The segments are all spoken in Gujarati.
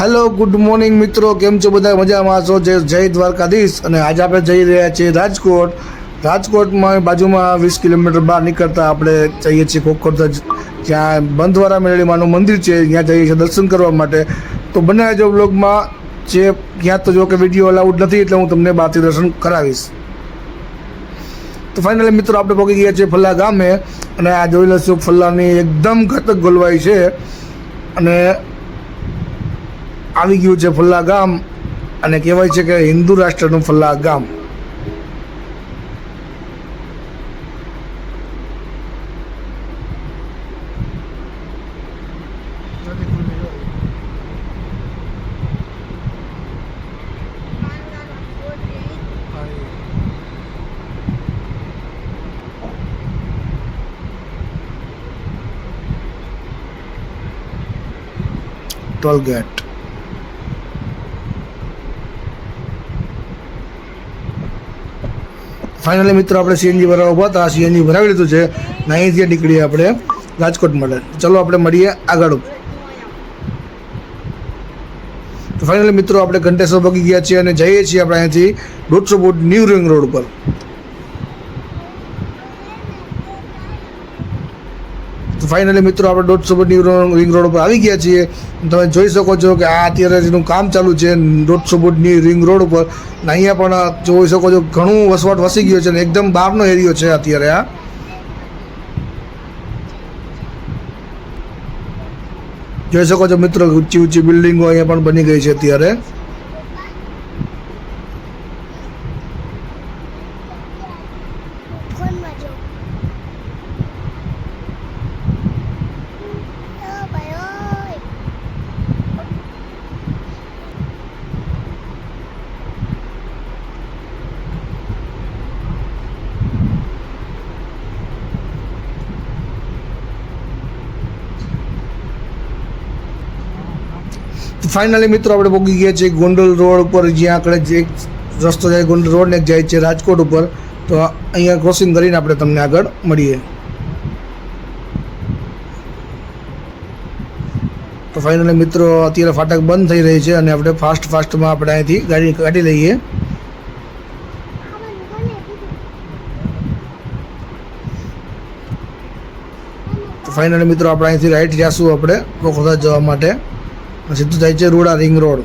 હેલો ગુડ મોર્નિંગ મિત્રો, કેમ છો બધા? મજામાં છો? જય દ્વારકાધીશ. અને આજે આપણે જઈ રહ્યા છીએ રાજકોટમાં બાજુમાં 20 કિલોમીટર બહાર નીકળતા આપણે જઈએ છીએ કોકોડધજ, જ્યાં બંધવારા મેરડી માનું મંદિર છે, ત્યાં જઈએ છીએ દર્શન કરવા માટે. તો બનાવે જો બ્લોગમાં જે ત્યાં તો જો કે વિડીયો અલાઉડ નથી, એટલે હું તમને બહારથી દર્શન કરાવીશ. તો ફાઇનલી મિત્રો આપણે પહોંચી ગયા છીએ ફલ્લા ગામે, અને આ જોઈ લઈશું ફલ્લાની એકદમ ઘાતક ગોલવાઈ છે, અને આવી ગયું છે ફલ્લા ગામ, અને કહેવાય છે કે હિન્દુ રાષ્ટ્રનું ફલ્લા ગામ. Toll gate. ફાઇનલી મિત્રો આપણે સીએનજી ભરાવા ઉભા હતા, સીએનજી ભરાવી લીધું છે, ને અહીંથી નીકળીએ આપણે રાજકોટ માટે. ચલો આપણે મળીએ આગળ. તો ફાઇનલી મિત્રો આપણે ઘંટેશ્વર પહોંચી ગયા છીએ અને જઈએ છીએ આપણે અહીંથી 150 ફૂટ ન્યૂ રિંગ રોડ ઉપર. તો ફાઇનલી મિત્રો આપણે 150 ફૂટ ન્યૂ રિંગ રોડ ઉપર આવી ગયા છીએ. તમે જોઈ શકો છો કે આ અત્યારે જેનું કામ ચાલુ છે 150 ફૂટ ન્યૂ રિંગ રોડ ઉપર. ને અહીંયા પણ જોઈ શકો છો ઘણું વસવાટ વસી ગયો છે, ને એકદમ બહારનો એરિયો છે અત્યારે. આ જોઈ શકો છો મિત્રો, ઊંચી ઊંચી બિલ્ડિંગો અહીંયા પણ બની ગઈ છે અત્યારે. ફાઇનલી મિત્રો આપણે પહોંચી ગયા છીએ ગોંડલ રોડ ઉપર, જ્યાં આપણે જે રસ્તો જાય ગોંડલ રોડ ને જાય છે રાજકોટ ઉપર. તો અહીંયા ક્રોસિંગ કરીને આપણે તમને આગળ મળીએ. તો ફાઇનલી મિત્રો અત્યારે ફાટક બંધ થઈ રહી છે, અને આપણે ફાસ્ટમાં આપણે અહીંથી ગાડી કાઢી લઈએ. તો ફાઇનલી મિત્રો આપણે અહીંથી રાઈટ જઈશું આપણે કોકોડધજ જવા માટે. સીધું જાય છે રોડા રિંગ રોડ.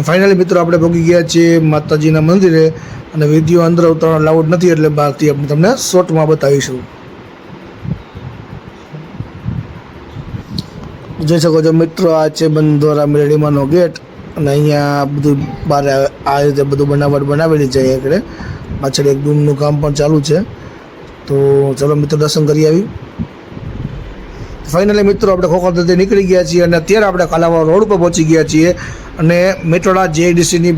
ફાઇનલી મિત્રો આપણે પહોંચી ગયા છીએ માતાજીના મંદિરે, અને વિડીયો અંદર ઉતારવાનો લાઉડ નથી, એટલે બહારથી આપણે તમને શોર્ટમાં બતાવીશું. જોઈ શકો છો મિત્રો, આ છે બંધવારા મેરડીમાંનો ગેટ, અને અહીંયા બધું બહાર આ રીતે બધું બનાવટ બનાવેલી છે. આગળ પાછળ એક ડૂમનું કામ પણ ચાલુ છે. તો ચલો મિત્રો દર્શન કરી આવી. ફાઇનલી મિત્રો આપણે કોકોડધજ નીકળી ગયા છીએ, અને અત્યારે આપણે કાલાવાડ રોડ પર પહોંચી ગયા છીએ, અને મેટોડા જેડીસીની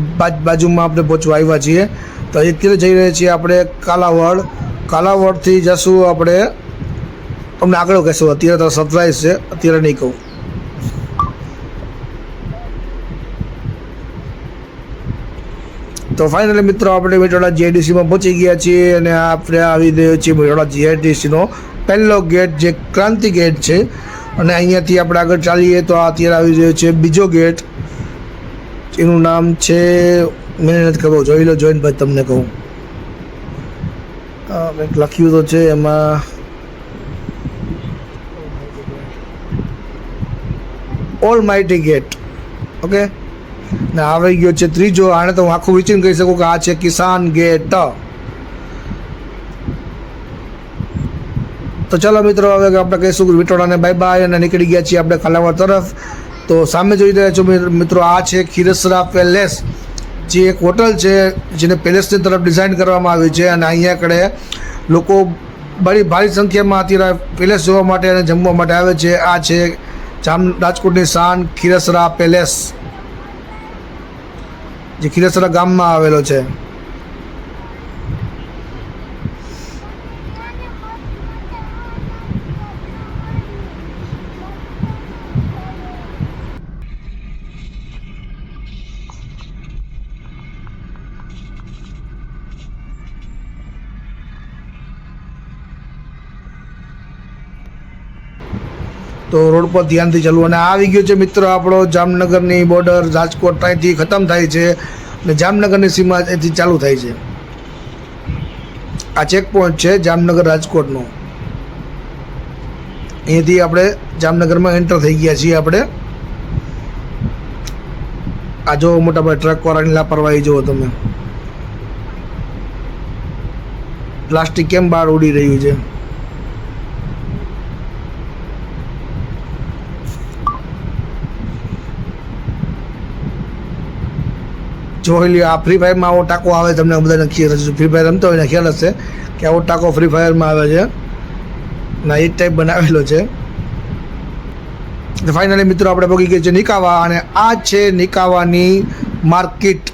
બાજુમાં આપણે પહોંચવા આવ્યા છીએ. તો અત્યારે જઈ રહ્યા છીએ આપણે કાલાવાડથી જશું આપણે, તમને આગળ કહેશું. અત્યારે તો સરપ્રાઈઝ છે, અત્યારે નહીં કહું. તો ફાઇનલી મિત્રો આપણે મેટોડા જીઆઈડીસીમાં પહોંચી ગયા છીએ, અને આપણે આવી રહ્યો છીએ મેટોડા જીઆઈડીસીનો પહેલો ગેટ, જે ક્રાંતિ ગેટ છે. અને અહીંયાથી આપણે આગળ ચાલીએ તો અત્યારે આવી રહ્યો છે બીજો ગેટ, એનું નામ છે, મને નથી ખબર, જોઈ લો, જોઈને પછી તમને કહું. કંઈક લખ્યું તો છે એમાં, ઓલ માઇટી ગેટ. ઓકે, ને આવી ગયો છે ત્રીજો. આને તો હું આખું વિચારીને કહી શકું કે આ છે કિસાન ગેટ. તો ચલો મિત્રો હવે આપણે કહીશું વિટોડાને બાય બાય, અને નીકળી ગયા છીએ આપણે કાલાવાડ તરફ. તો સામે જોઈ રહ્યા છો મિત્રો, આ છે ખીરસરા પેલેસ, જે એક હોટલ છે જેને પેલેસની તરફ ડિઝાઇન કરવામાં આવી છે. અને અહીંયા કડે લોકો બડી ભારી સંખ્યામાં અત્યારે પેલેસ જોવા માટે અને જમવા માટે આવે છે. આ છે રાજકોટની શાન ખીરસરા પેલેસ, જે ખીરસરા ગામમાં આવેલો છે. તો રોડ પર ધ્યાનથી ચાલવું. અને આવી ગયો છે મિત્રો આપણો જામનગરની બોર્ડર, રાજકોટ અહીંથી ખતમ થાય છે અને જામનગરની સીમા અહીંથી ચાલુ થાય છે. આ ચેક પોઈન્ટ છે જામનગર રાજકોટનો. અહીંયાથી આપણે જામનગરમાં એન્ટર થઈ ગયા છીએ આપણે. આ જો મોટા ભાઈ ટ્રકવાળાની લાપરવાહી જુઓ તમે, પ્લાસ્ટિક કેમ બહાર ઉડી રહ્યું છે. જોઈ લ્યો, આ ફ્રી ફાયરમાં આવો ટાંકો આવે, તમને બધાને ખ્યાલ હશે, ફ્રી ફાયર રમતા હોય ને ખ્યાલ હશે કે આવો ટાંકો ફ્રી ફાયરમાં આવે છે. ના એ ટાઈપ બનાવેલો છે. ફાઇનલી મિત્રો આપણે પહોંચી ગયા છે નિકાવા, અને આ છે નિકાવાની માર્કેટ.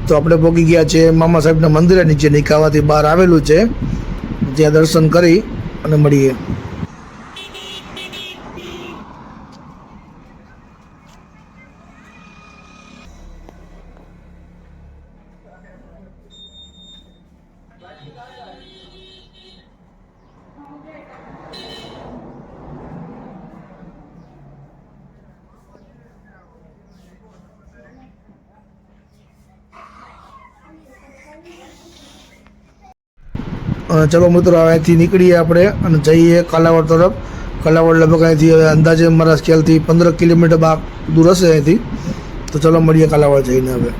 તો આપણે પહોંચી ગયા છે મામા સાહેબના મંદિરે, નીચે નિકાવાથી બહાર આવેલું છે, ત્યાં દર્શન કરી અને મળીએ. ચલો મિત્રો અહીંથી નીકળીએ આપણે અને જઈએ કાલાવડ તરફ. કાલાવડ લગભગ અહીંથી હવે અંદાજે મારા ખ્યાલથી 15 કિલોમીટર દૂર હશે અહીંથી. તો ચલો મળીએ કાલાવડ જઈને હવે.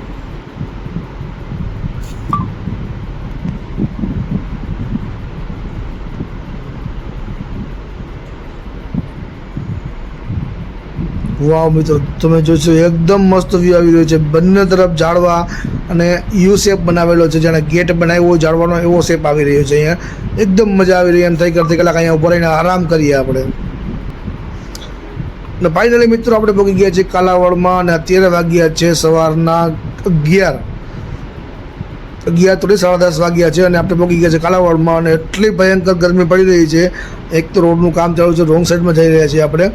વાવ મિત્રો, તમે જોશો એકદમ મસ્ત વ્યૂ આવી રહ્યો છે. બંને તરફ ઝાડવા અને યુ શેપ બનાવેલો છે, જાણે ગેટ બનાવ્યો હોય ઝાડવાનો એવો શેપ આવી રહ્યો છે. અહીંયા એકદમ મજા આવી રહી, એમ થઈ કરતી કલાક અહીંયા ઉભા રહીને આરામ કરીએ આપણે. અને ફાઇનલી મિત્રો આપણે પહોંચી ગયા છીએ કાલાવડમાં, અને અત્યારે વાગ્યા છે સવારના 11 થોડી 10:30 વાગ્યા છે, અને આપણે પહોંચી ગયા છે કાલાવડમાં. અને એટલી ભયંકર ગરમી પડી રહી છે. એક તો રોડનું કામ ચાલુ છે, રોંગ સાઈડમાં જઈ રહ્યા છીએ આપણે.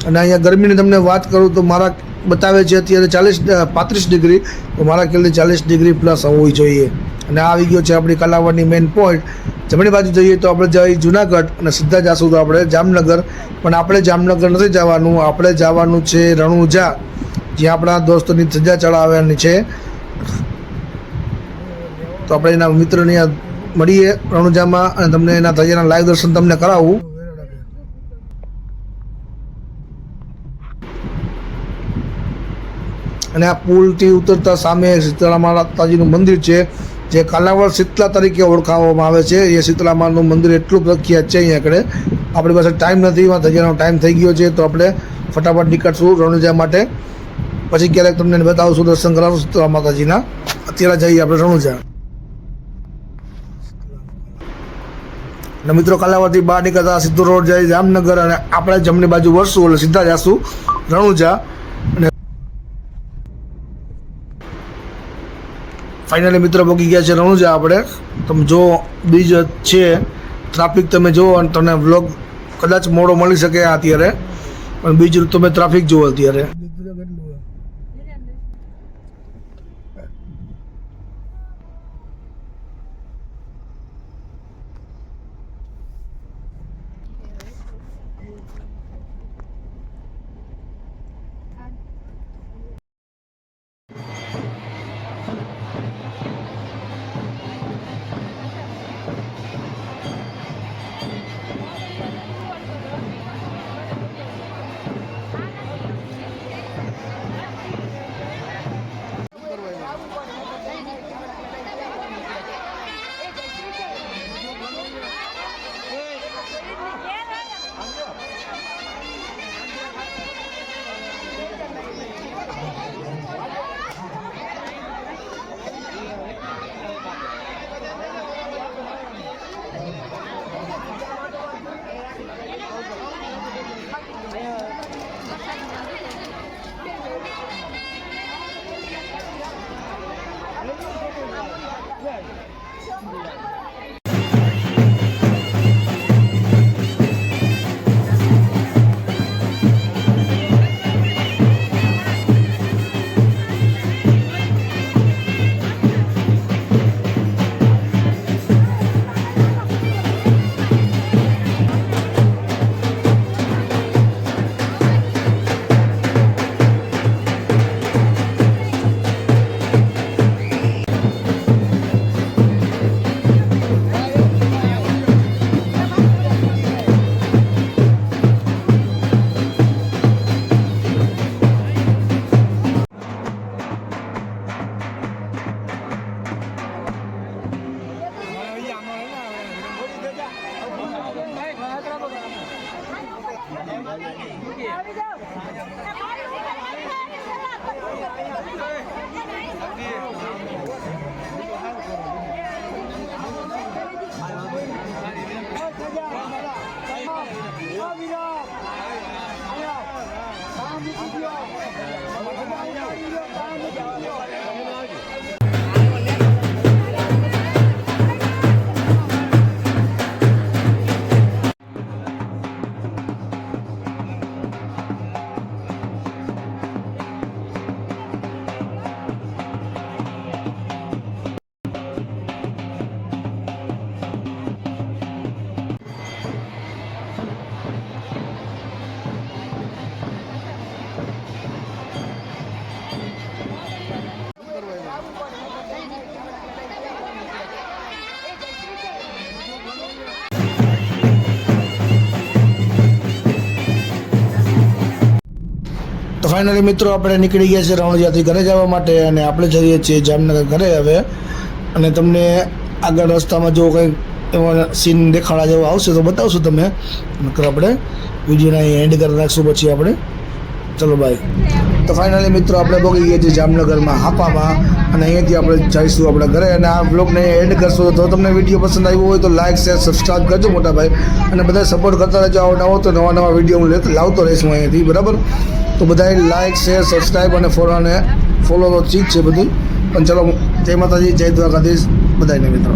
અને અહીંયા ગરમીની તમને વાત કરું તો મારા બતાવે છે અત્યારે 35 ડિગ્રી, તો મારા ખ્યાલથી 40 ડિગ્રી પ્લસ હોવી જોઈએ. અને આ આવી ગયો છે આપણી કાલાવડની મેઇન પોઈન્ટ. જમણી બાજુ જઈએ તો આપણે જઈએ જુનાગઢ, અને સીધા જઈશું તો આપણે જામનગર. પણ આપણે જામનગર નથી જવાનું, આપણે જવાનું છે રણુજા, જ્યાં આપણા દોસ્તોની ધજા ચડાવવાની છે. તો આપણે એના મિત્રને મળીએ રણુજામાં, અને તમને એના ધજાના લાઈવ દર્શન તમને કરાવું. અને આ પુલથી ઉતરતા સામે શીતળા માતાજીનું મંદિર છે, જે કાલાવડ શીતળા તરીકે ઓળખાવવામાં આવે છે. એ શીતળા માનું મંદિર એટલું પ્રખ્યાત છે. અહીંયા આગળ આપણી પાસે ટાઈમ નથી, ધજાનો ટાઈમ થઈ ગયો છે, તો આપણે ફટાફટ નીકળશું રણુજા માટે. પછી ક્યારેક તમને બતાવશું, દર્શન કરાવશું શીતળા માતાજીના. અત્યારે જઈએ આપણે રણુજા. અને મિત્રો કાલાવડથી બહાર નીકળતા સીધો રોડ જાય જામનગર, અને આપણે જમણી બાજુ વળશું એટલે સીધા જઈશું રણુજા. અને ફાઇનલી મિત્રો પહોંચી ગયા છે રણુજા આપણે. તમે જો બીજ છે, ટ્રાફિક તમે જુઓ, અને તમને વ્લોગ કદાચ મોડો મળી શકે અત્યારે, પણ બીજું તમે ટ્રાફિક જુઓ અત્યારે. ફાઇનલી મિત્રો આપણે નીકળી ગયા છે રણોજાથી ઘરે જવા માટે અને આપણે જઈએ છીએ જામનગર ઘરે હવે. અને તમને આગળ રસ્તામાં જો કંઈ એવા સીન દેખાડા જેવો આવશે તો બતાવશું તમે. નકર આપણે વિડીયોને એન્ડ કરી નાખશું પછી આપણે. ચલો બાય. તો ફાઇનલી મિત્રો આપણે પહોંચી ગયા છીએ જામનગરમાં હાપામાં અને અહીંયાથી આપણે જઈશું આપણે ઘરે. અને આ બ્લોગને એન્ડ કરશો તો તમને વિડીયો પસંદ આવ્યો હોય તો લાઇક શેર સબસ્ક્રાઈબ કરજો મોટા ભાઈ. અને બધા સપોર્ટ કરતા રહેજો. આવો તો નવા વિડીયો હું લાવતો રહીશ હું અહીંયાથી, બરાબર. તો બધાએ લાઇક શેર સબસ્ક્રાઈબ અને ફોલો તો ચીજ છે બધું. પણ ચલો, જય માતાજી, જય દ્વારકાધીશ બધાને મિત્રો.